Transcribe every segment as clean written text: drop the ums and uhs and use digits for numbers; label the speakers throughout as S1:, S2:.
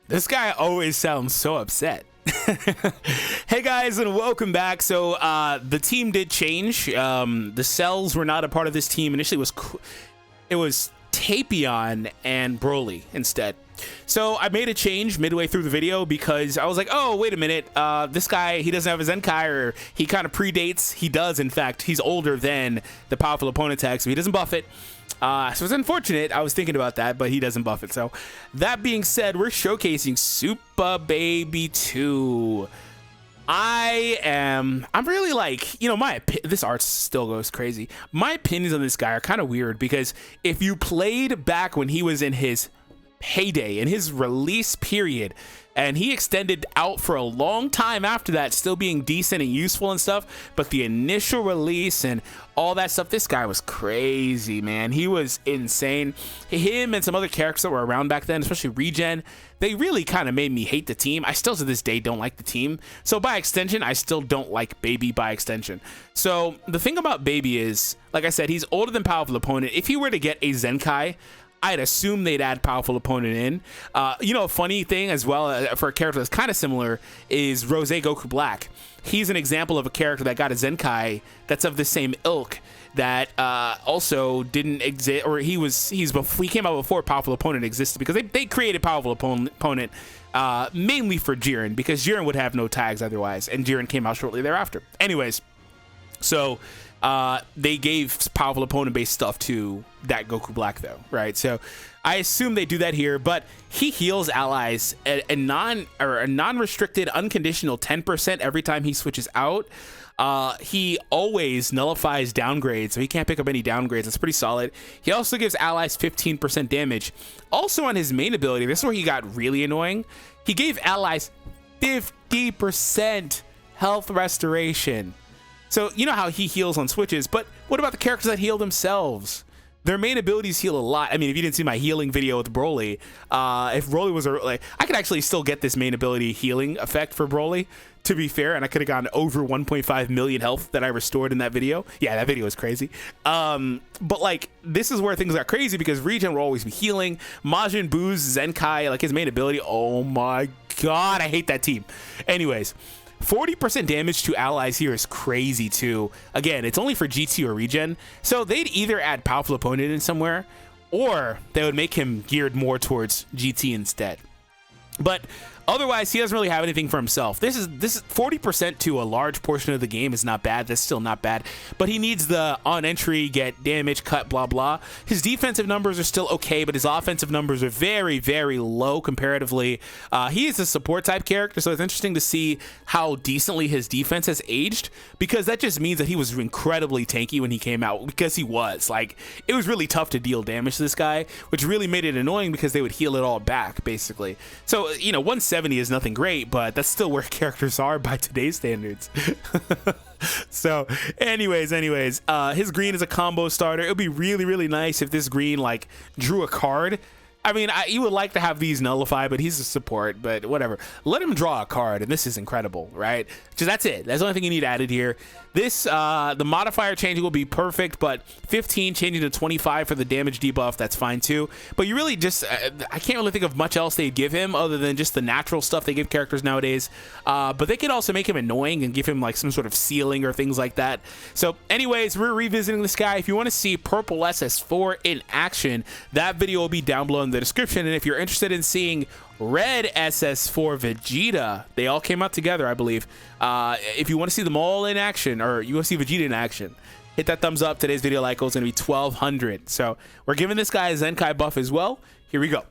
S1: This guy always sounds so upset. Hey guys, and welcome back. So the team did change. The cells were not a part of this team. Initially it was Tapion and Broly instead. So I made a change midway through the video because I was like, oh, wait a minute. This guy, he doesn't have a Zenkai, or he kind of predates. He does, in fact. He's older than the powerful opponent tag, so he doesn't buff it. So it's unfortunate. I was thinking about that, but he doesn't buff it. So that being said, we're showcasing Super Baby 2. I'm really like, you know, this art still goes crazy. My opinions on this guy are kind of weird because if you played back when he was in his heyday, in his release period, and he extended out for a long time after that, still being decent and useful and stuff, but the initial release and all that stuff, this guy was crazy, man. He was insane. Him and some other characters that were around back then, especially Regen, they really kind of made me hate the team. I still to this day don't like the team. So by extension, I still don't like Baby by extension. So the thing about Baby is, like I said, he's older than powerful opponent. If he were to get a Zenkai, I'd assume they'd add powerful opponent in. You know, a funny thing as well for a character that's kind of similar is Rose Goku Black. He's an example of a character that got a Zenkai that's of the same ilk that also didn't exist, or he came out before powerful opponent existed, because they created powerful opponent mainly for Jiren, because Jiren would have no tags otherwise, and Jiren came out shortly thereafter. Anyways, so they gave powerful opponent based stuff to that Goku Black though, right? So I assume they do that here, but he heals allies a non-restricted unconditional 10% every time he switches out. He always nullifies downgrades, so he can't pick up any downgrades. That's pretty solid. He also gives allies 15% damage. Also on his main ability, this is where he got really annoying. He gave allies 50% health restoration. So you know how he heals on switches, but what about the characters that heal themselves? Their main abilities heal a lot. I mean, if you didn't see my healing video with Broly, if Broly was like, I could actually still get this main ability healing effect for Broly, to be fair, and I could have gotten over 1.5 million health that I restored in that video. Yeah, that video was crazy. But like, this is where things got crazy because Regen will always be healing. Majin Buu's Zenkai, like his main ability, oh my god, I hate that team. Anyways, 40% damage to allies here is crazy too. Again, it's only for GT or Regen, so they'd either add powerful opponent in somewhere, or they would make him geared more towards GT instead. But otherwise, he doesn't really have anything for himself. This is 40% to a large portion of the game is not bad. That's still not bad. But he needs the on entry, get damage, cut, blah, blah. His defensive numbers are still okay, but his offensive numbers are very, very low comparatively. He is a support type character, so it's interesting to see how decently his defense has aged, because that just means that he was incredibly tanky when he came out, because he was. Like, it was really tough to deal damage to this guy, which really made it annoying because they would heal it all back, basically. So, you know, 170 is nothing great, but that's still where characters are by today's standards. So anyways, his green is a combo starter. It would be really, really nice if this green like drew a card. I mean, you would like to have these nullify, but he's a support, but whatever. Let him draw a card, and this is incredible, right? Just that's it. That's the only thing you need added here. This, the modifier changing will be perfect, but 15 changing to 25 for the damage debuff, that's fine too. But you really just, I can't really think of much else they'd give him other than just the natural stuff they give characters nowadays. But they could also make him annoying and give him like some sort of ceiling or things like that. So anyways, we're revisiting this guy. If you want to see Purple SS4 in action, that video will be down below in the description. And if you're interested in seeing Red SS4 Vegeta, they all came out together, I believe. If you want to see them all in action, or you want to see Vegeta in action, hit that thumbs up. Today's video like goal is going to be 1200. So we're giving this guy a Zenkai buff as well. Here we go.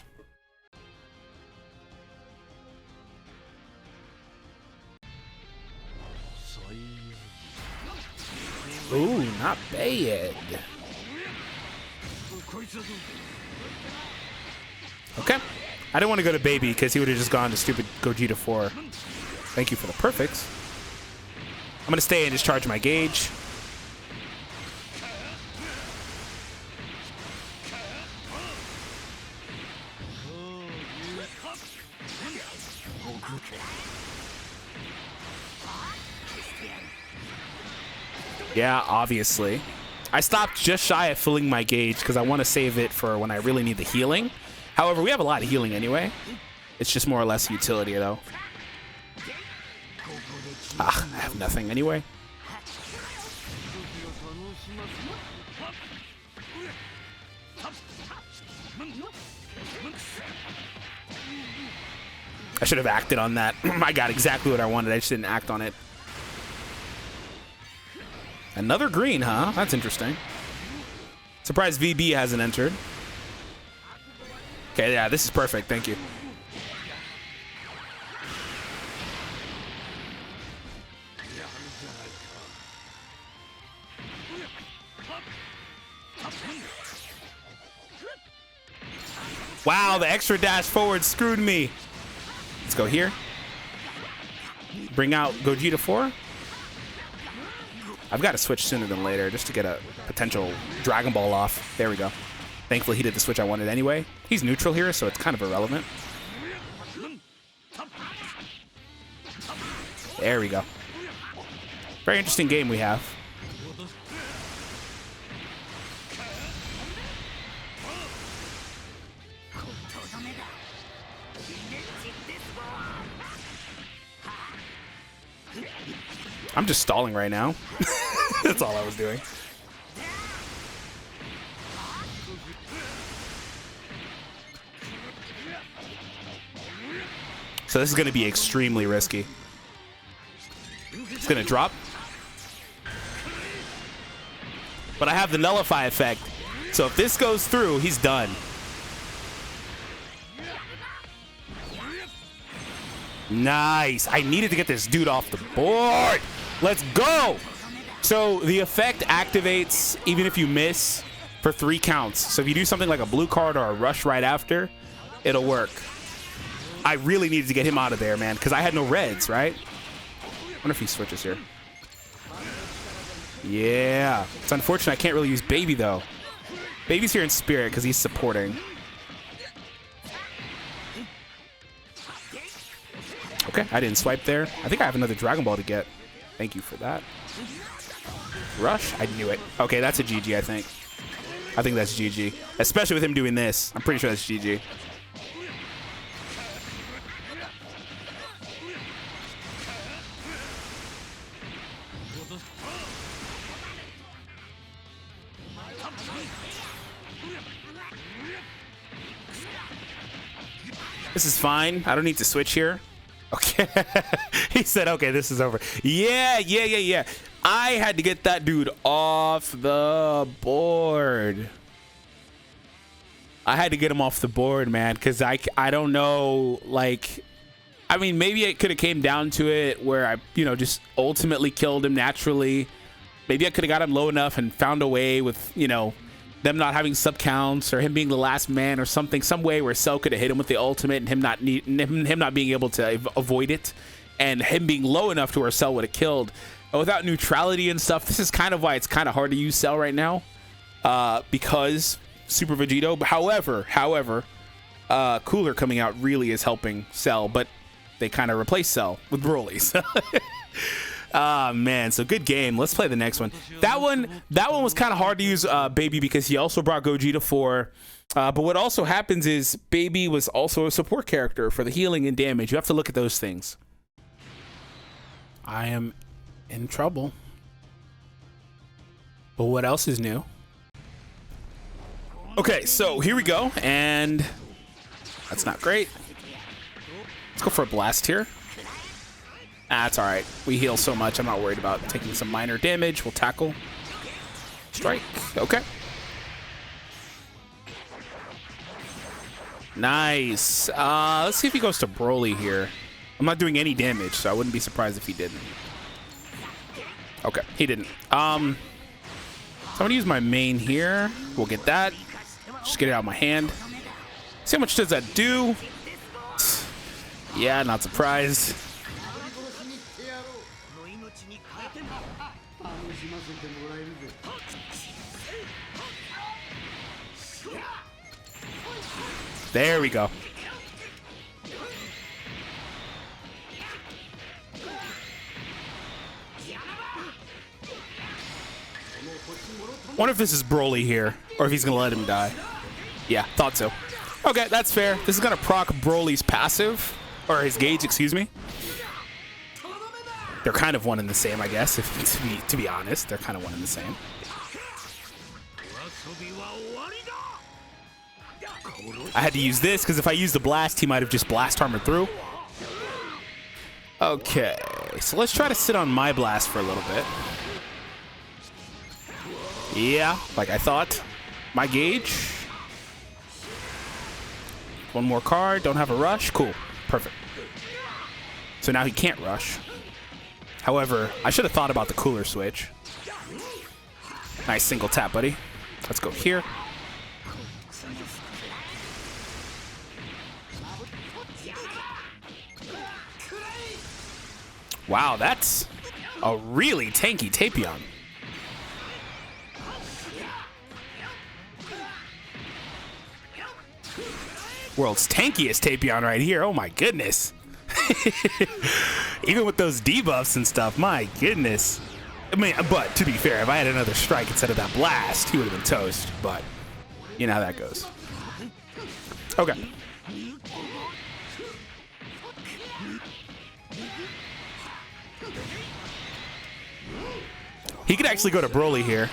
S1: Ooh, not bad. Okay. I didn't want to go to Baby because he would have just gone to stupid Gogeta 4. Thank you for the perfects. I'm going to stay and just charge my gauge. Yeah, obviously. I stopped just shy of filling my gauge because I want to save it for when I really need the healing. However, we have a lot of healing anyway. It's just more or less utility, though. Ah, I have nothing anyway. I should have acted on that. I got exactly what I wanted. I just didn't act on it. Another green, huh? That's interesting. Surprised VB hasn't entered. Okay, yeah, this is perfect. Thank you. Wow, the extra dash forward screwed me. Let's go here. Bring out Vegeta 4. I've got to switch sooner than later just to get a potential Dragon Ball off. There we go. Thankfully, he did the switch I wanted anyway. He's neutral here, so it's kind of irrelevant. There we go. Very interesting game we have. I'm just stalling right now. That's all I was doing. So this is going to be extremely risky. It's going to drop. But I have the nullify effect. So if this goes through, he's done. Nice. I needed to get this dude off the board. Let's go. So the effect activates even if you miss for 3 counts. So if you do something like a blue card or a rush right after, it'll work. I really needed to get him out of there, man, because I had no reds, right? I wonder if he switches here. Yeah. It's unfortunate I can't really use Baby, though. Baby's here in spirit because he's supporting. Okay, I didn't swipe there. I think I have another Dragon Ball to get. Thank you for that. Rush? I knew it. Okay, that's a GG, I think. I think that's GG. Especially with him doing this. I'm pretty sure that's GG. This is fine. I don't need to switch here. Okay. He said, okay, this is over. Yeah. I had to get that dude off the board. I had to get him off the board, man, because I don't know, like, I mean, maybe it could have came down to it where I, just ultimately killed him naturally. Maybe I could have got him low enough and found a way with, them not having sub counts or him being the last man or something, some way where Cell could have hit him with the ultimate and him not being able to avoid it, and him being low enough to where Cell would have killed. And without neutrality and stuff, this is kind of why it's kind of hard to use Cell right now, because Super Vegito. However, Cooler coming out really is helping Cell, but they kind of replace Cell with Broly's. Ah, man, so good game. Let's play the next one. That one was kind of hard to use, Baby, because he also brought Gogeta 4. But what also happens is Baby was also a support character for the healing and damage. You have to look at those things. I am in trouble. But what else is new? Okay, so here we go, and that's not great. Let's go for a blast here. That's all right. We heal so much. I'm not worried about taking some minor damage. We'll tackle. Strike. Okay. Nice. Let's see if he goes to Broly here. I'm not doing any damage, so I wouldn't be surprised if he didn't. Okay, he didn't. So I'm gonna use my main here. We'll get that. Just get it out of my hand. See how much does that do? Yeah, not surprised. There we go. Wonder if this is Broly here, or if he's gonna let him die. Yeah, thought so. Okay, that's fair. This is gonna proc Broly's passive, or his gauge, excuse me. They're kind of one and the same, I guess. To be honest, they're kind of one and the same. I had to use this because if I used the blast, he might have just blast armored through. Okay, so let's try to sit on my blast for a little bit. Yeah, like I thought. My gauge. One more card, don't have a rush. Cool, perfect. So now he can't rush. However, I should have thought about the cooler switch. Nice single tap, buddy. Let's go here. Wow, that's a really tanky Tapion. World's tankiest Tapion right here. Oh my goodness. Even with those debuffs and stuff, my goodness. I mean, but to be fair, if I had another strike instead of that blast, he would have been toast. But you know how that goes. Okay. He could actually go to Broly here.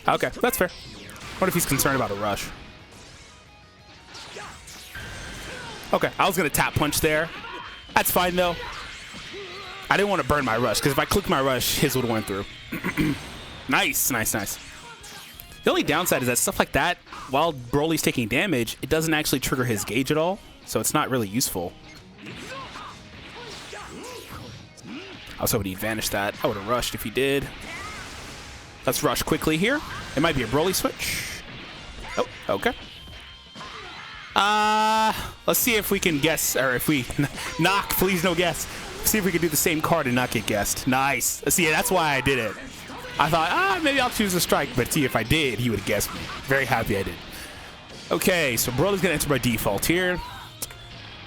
S1: Okay, that's fair. What if he's concerned about a rush? Okay, I was going to tap punch there. That's fine, though. I didn't want to burn my rush, because if I clicked my rush, his would have went through. Nice, nice, nice. The only downside is that stuff like that, while Broly's taking damage, it doesn't actually trigger his gauge at all, so it's not really useful. I was hoping he'd vanish that. I would have rushed if he did. Let's rush quickly here. It might be a Broly switch. Oh, okay. Let's see if we can guess, or if we knock, please no guess. See if we can do the same card and not get guessed. Nice. See, that's why I did it. I thought, maybe I'll choose a strike, but see, if I did, he would have guessed me. Very happy I did. Okay, so Broly's gonna enter by default here.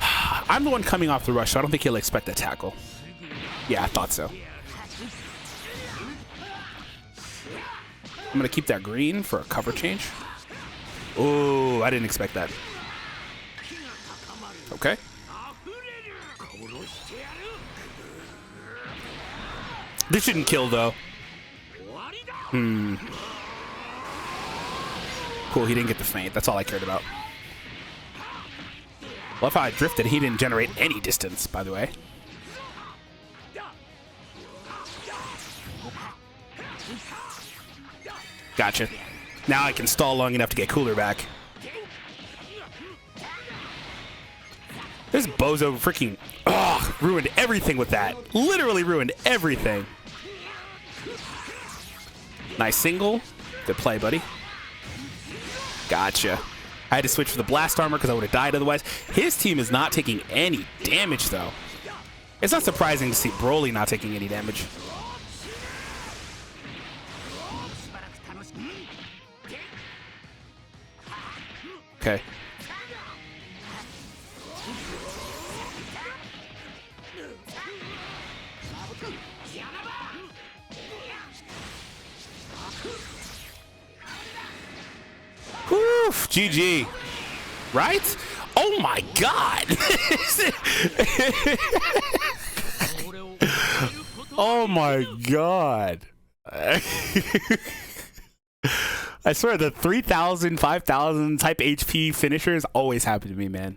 S1: I'm the one coming off the rush, so I don't think he'll expect that tackle. Yeah, I thought so. I'm gonna keep that green for a cover change. Oh, I didn't expect that. Okay. This shouldn't kill, though. Cool, he didn't get the feint. That's all I cared about. Love how I drifted. He didn't generate any distance, by the way. Gotcha. Now I can stall long enough to get Cooler back. This bozo freaking ruined everything with that. Literally ruined everything. Nice single. Good play, buddy. Gotcha. I had to switch for the blast armor because I would have died otherwise. His team is not taking any damage, though. It's not surprising to see Broly not taking any damage. Okay. Oof, GG. Right? Oh my god. Oh my god. I swear the 3,000, 5,000 type HP finishers always happen to me, man.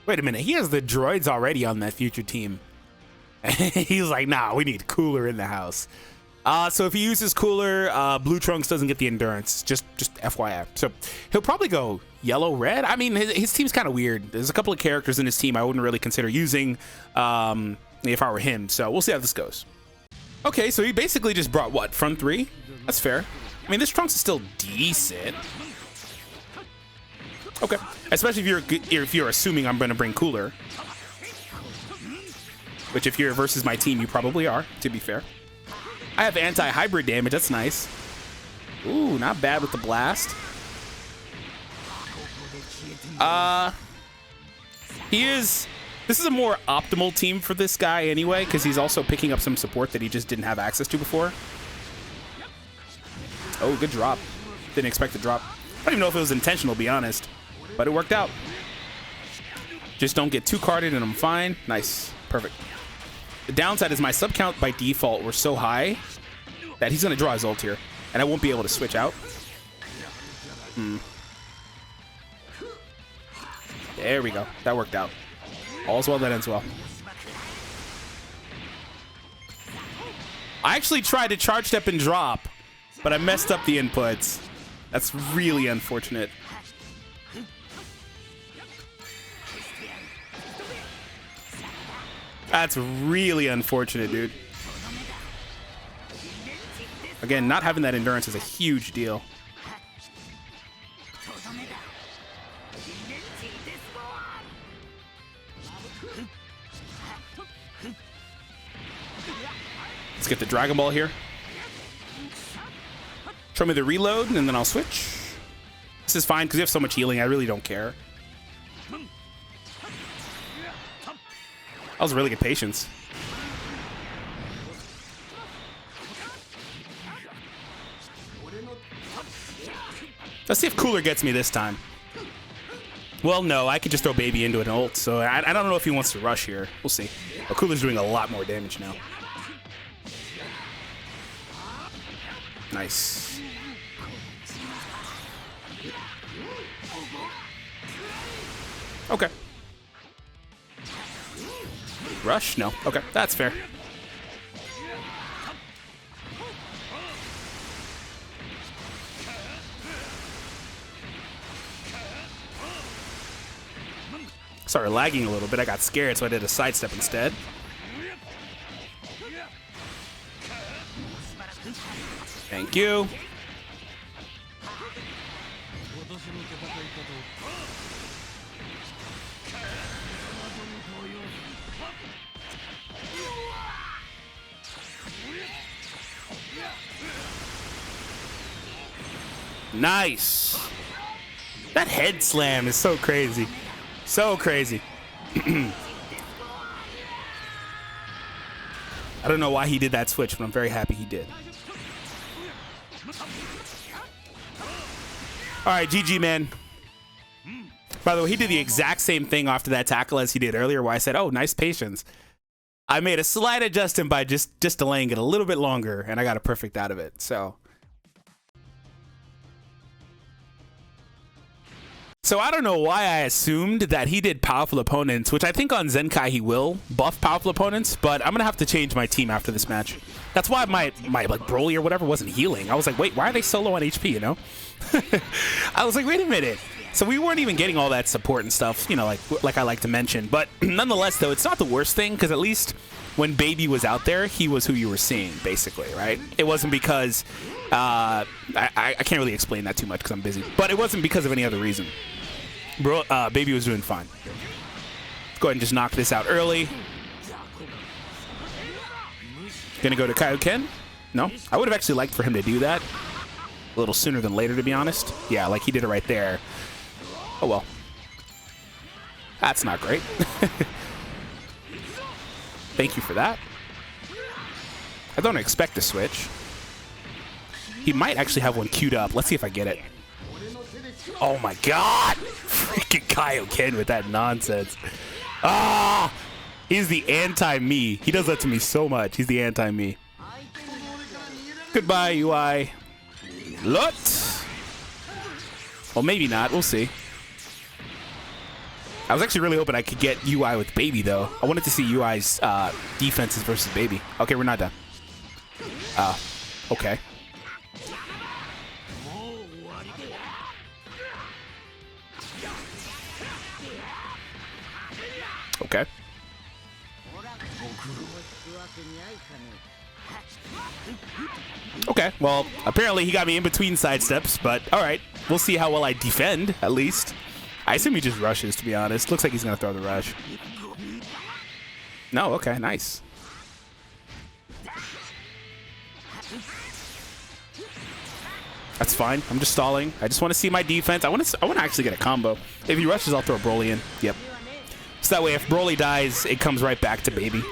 S1: Wait a minute, he has the droids already on that future team. He's like, nah, we need Cooler in the house. So if he uses Cooler, Blue Trunks doesn't get the endurance. Just FYI. So he'll probably go yellow, red. I mean, his team's kind of weird. There's a couple of characters in his team I wouldn't really consider using if I were him. So we'll see how this goes. Okay, so he basically just brought what? Front three? That's fair. I mean, this Trunks is still decent. Okay, especially if you're assuming I'm going to bring Cooler. Which if you're versus my team, you probably are, to be fair. I have anti-hybrid damage. That's nice. Ooh, not bad with the blast. This is a more optimal team for this guy anyway, because he's also picking up some support that he just didn't have access to before. Oh, good drop. Didn't expect the drop. I don't even know if it was intentional, to be honest. But it worked out. Just don't get too carded and I'm fine. Nice. Perfect. The downside is my sub count by default were so high that he's going to draw his ult here. And I won't be able to switch out. There we go. That worked out. All's well that ends well. I actually tried to charge step and drop, but I messed up the inputs. That's really unfortunate. That's really unfortunate, dude. Again, not having that endurance is a huge deal. Let's get the Dragon Ball here. Show me the reload, and then I'll switch. This is fine, because you have so much healing, I really don't care. That was really good patience. Let's see if Cooler gets me this time. Well, no, I could just throw Baby into an ult, so I don't know if he wants to rush here. We'll see. But Cooler's doing a lot more damage now. Nice. Okay. Rush? No. Okay, that's fair. Sorry, lagging a little bit. I got scared, so I did a sidestep instead. Thank you. Nice. That head slam is so crazy. So crazy. I don't know why he did that switch, but I'm very happy he did. All right, GG, man. By the way, he did the exact same thing after that tackle as he did earlier, where I said, oh, nice patience. I made a slight adjustment by just delaying it a little bit longer, and I got a perfect out of it. So I don't know why I assumed that he did powerful opponents, which I think on ZENKAI he will buff powerful opponents, but I'm gonna have to change my team after this match. That's why my like Broly or whatever wasn't healing. I was like, wait, why are they so low on HP, you know? I was like, wait a minute. So we weren't even getting all that support and stuff, you know, like I like to mention. But nonetheless, though, it's not the worst thing, because at least when Baby was out there, he was who you were seeing, basically, right? It wasn't because I can't really explain that too much because I'm busy, but it wasn't because of any other reason. Bro, Baby was doing fine. Let's go ahead and just knock this out early. Gonna go to Kaioken? No? I would have actually liked for him to do that a little sooner than later, to be honest. Yeah, like he did it right there. Oh well. That's not great. Thank you for that. I don't expect to switch. He might actually have one queued up. Let's see if I get it. Oh my god! Freaking Kaioken with that nonsense. Ah! He's the anti-me. He does that to me so much. He's the anti-me. Goodbye, UI. Lot. Well, maybe not. We'll see. I was actually really hoping I could get UI with Baby, though. I wanted to see UI's defenses versus Baby. Okay, we're not done. Okay. Okay. Okay, well, apparently he got me in between sidesteps, but all right. We'll see how well I defend, at least. I assume he just rushes, to be honest. Looks like he's going to throw the rush. No, okay, nice. That's fine. I'm just stalling. I just want to see my defense. I want to actually get a combo. If he rushes, I'll throw Broly in. Yep. So that way, if Broly dies, it comes right back to Baby.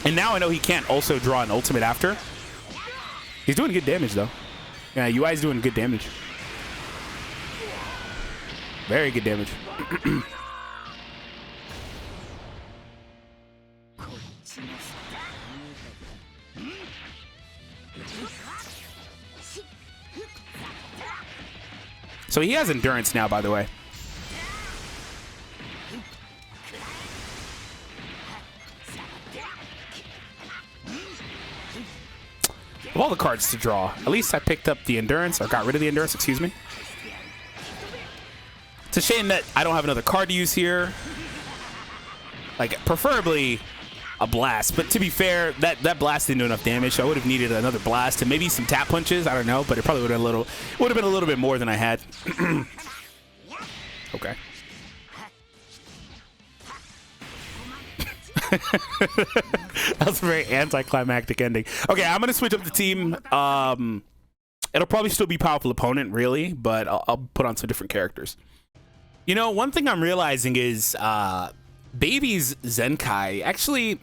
S1: And now I know he can't also draw an ultimate after. He's doing good damage, though. Yeah, UI's doing good damage. Very good damage. So he has endurance now, by the way. Of all the cards to draw, at least I picked up the endurance, or got rid of the endurance, excuse me. It's a shame that I don't have another card to use here. Like, preferably a blast, but to be fair, that blast didn't do enough damage, so I would have needed another blast and maybe some tap punches, I don't know, but it probably would have been a little bit more than I had. Okay. That was a very anticlimactic ending. Okay, I'm gonna switch up the team. It'll probably still be powerful opponent, really, but I'll put on some different characters. You know, one thing I'm realizing is Baby's ZENKAI actually,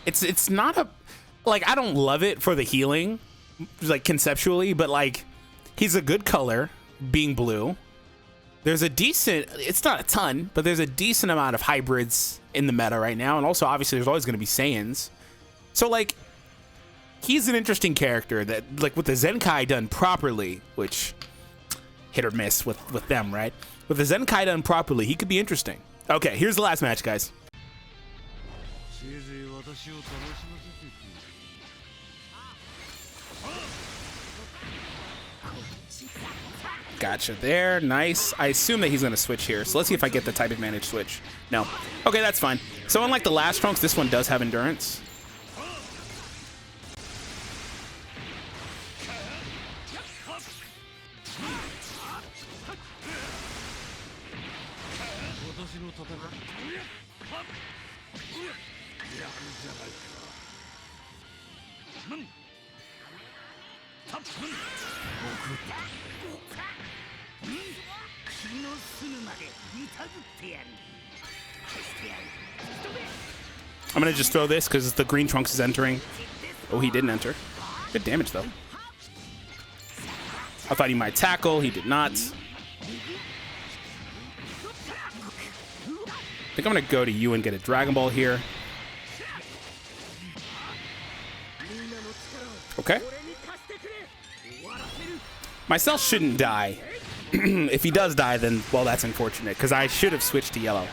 S1: it's not a, like, I don't love it for the healing, like conceptually, but like he's a good color, being blue. There's a decent, it's not a ton, but there's a decent amount of hybrids in the meta right now. And also, obviously, there's always going to be Saiyans. So, like, he's an interesting character that, like, with the ZENKAI done properly, which hit or miss with them, right? With the ZENKAI done properly, he could be interesting. Okay, here's the last match, guys. Gotcha there. Nice. I assume that he's going to switch here. So let's see if I get the type advantage switch. No. Okay, that's fine. So unlike the last Trunks, this one does have endurance. I'm gonna just throw this because the green Trunks is entering. Oh, he didn't enter. Good damage though. I thought he might tackle. He did not. I think I'm gonna go to you and get a Dragon Ball here. Okay. My Cell shouldn't die. If he does die, then, well, that's unfortunate, because I should have switched to yellow.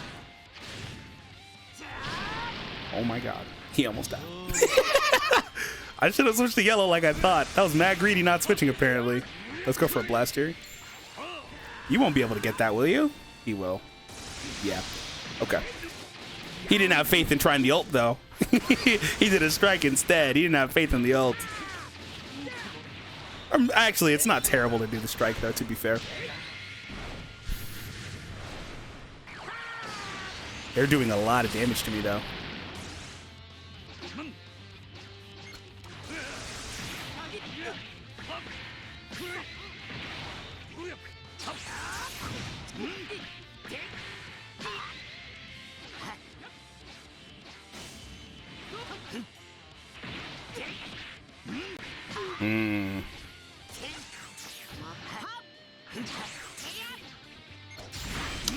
S1: Oh my god. He almost died. I should have switched to yellow like I thought. That was mad greedy not switching, apparently. Let's go for a blast here. You won't be able to get that, will you? He will. Yeah. Okay. He didn't have faith in trying the ult, though. He did a strike instead. He didn't have faith in the ult. Actually, it's not terrible to do the strike, though, to be fair. They're doing a lot of damage to me, though.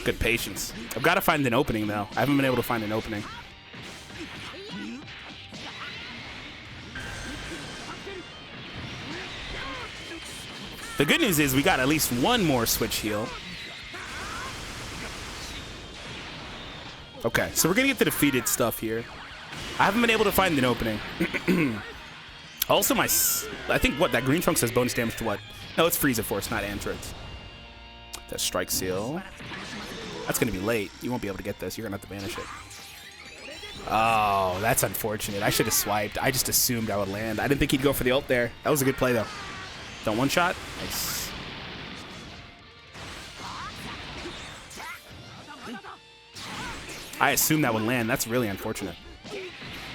S1: Good patience. I've got to find an opening, though. I haven't been able to find an opening. The good news is we got at least one more switch heal. Okay, so we're going to get the defeated stuff here. I haven't been able to find an opening. Also, I think, what, that green Trunks says bonus damage to what? No, it's Frieza Force, not Androids. That Strike Seal. That's going to be late. You won't be able to get this. You're going to have to banish it. Oh, that's unfortunate. I should have swiped. I just assumed I would land. I didn't think he'd go for the ult there. That was a good play, though. Don't one-shot? Nice. I assumed that would land. That's really unfortunate.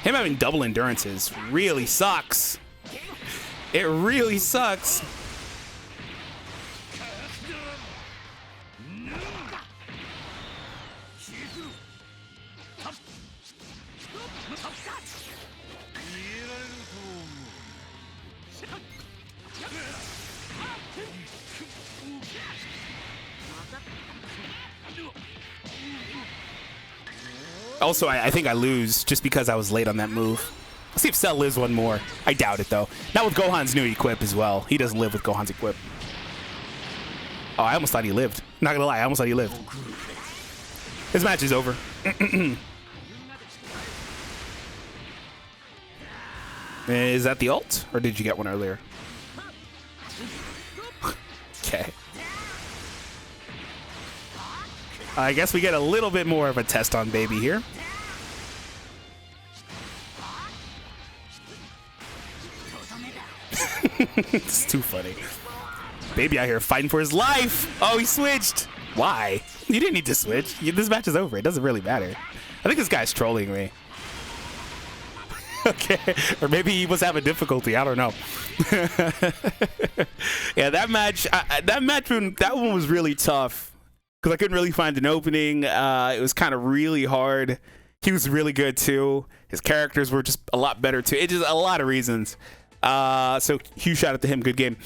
S1: Him having double endurances really sucks. It really sucks. Also, I think I lose just because I was late on that move. Let's see if Cell lives one more. I doubt it, though. Not with Gohan's new equip as well. He doesn't live with Gohan's equip. Oh, I almost thought he lived. Not gonna lie, I almost thought he lived. This match is over. Is that the ult? Or did you get one earlier? Okay. I guess we get a little bit more of a test on Baby here. It's too funny. Baby out here fighting for his life. Oh, he switched. Why? You didn't need to switch. This match is over. It doesn't really matter. I think this guy's trolling me. Okay. Or maybe he was having difficulty. I don't know. Yeah, that match, that one was really tough because I couldn't really find an opening. It was kind of really hard. He was really good too. His characters were just a lot better too. It's just a lot of reasons. So huge shout out to him. Good game.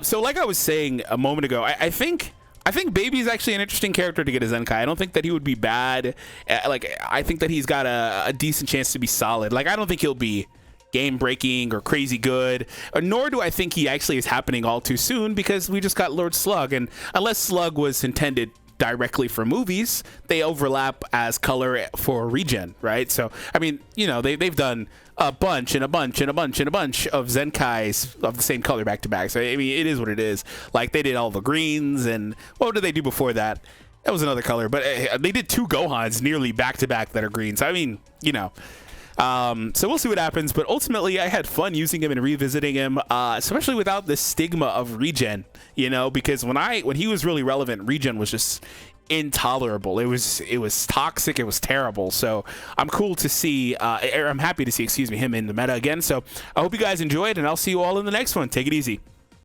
S1: So like I was saying a moment ago, I think Baby is actually an interesting character to get a Zenkai. I don't think that he would be bad. Like, I think that he's got a decent chance to be solid. Like, I don't think he'll be game-breaking or crazy good, nor do I think he actually is happening all too soon because we just got Lord Slug. And unless Slug was intended directly for movies, they overlap as color for regen, right? So, I mean, you know, they've done a bunch and a bunch and a bunch and a bunch of Zenkais of the same color back to back. So, I mean, it is what it is. Like, they did all the greens, and what did they do before that? That was another color, but they did 2 Gohans nearly back to back that are green. So, I mean, you know. So we'll see what happens, but ultimately I had fun using him and revisiting him, especially without the stigma of regen, you know, because when he was really relevant, regen was just intolerable. It was toxic. It was terrible. So I'm happy to see, excuse me, him in the meta again. So I hope you guys enjoyed, and I'll see you all in the next one. Take it easy.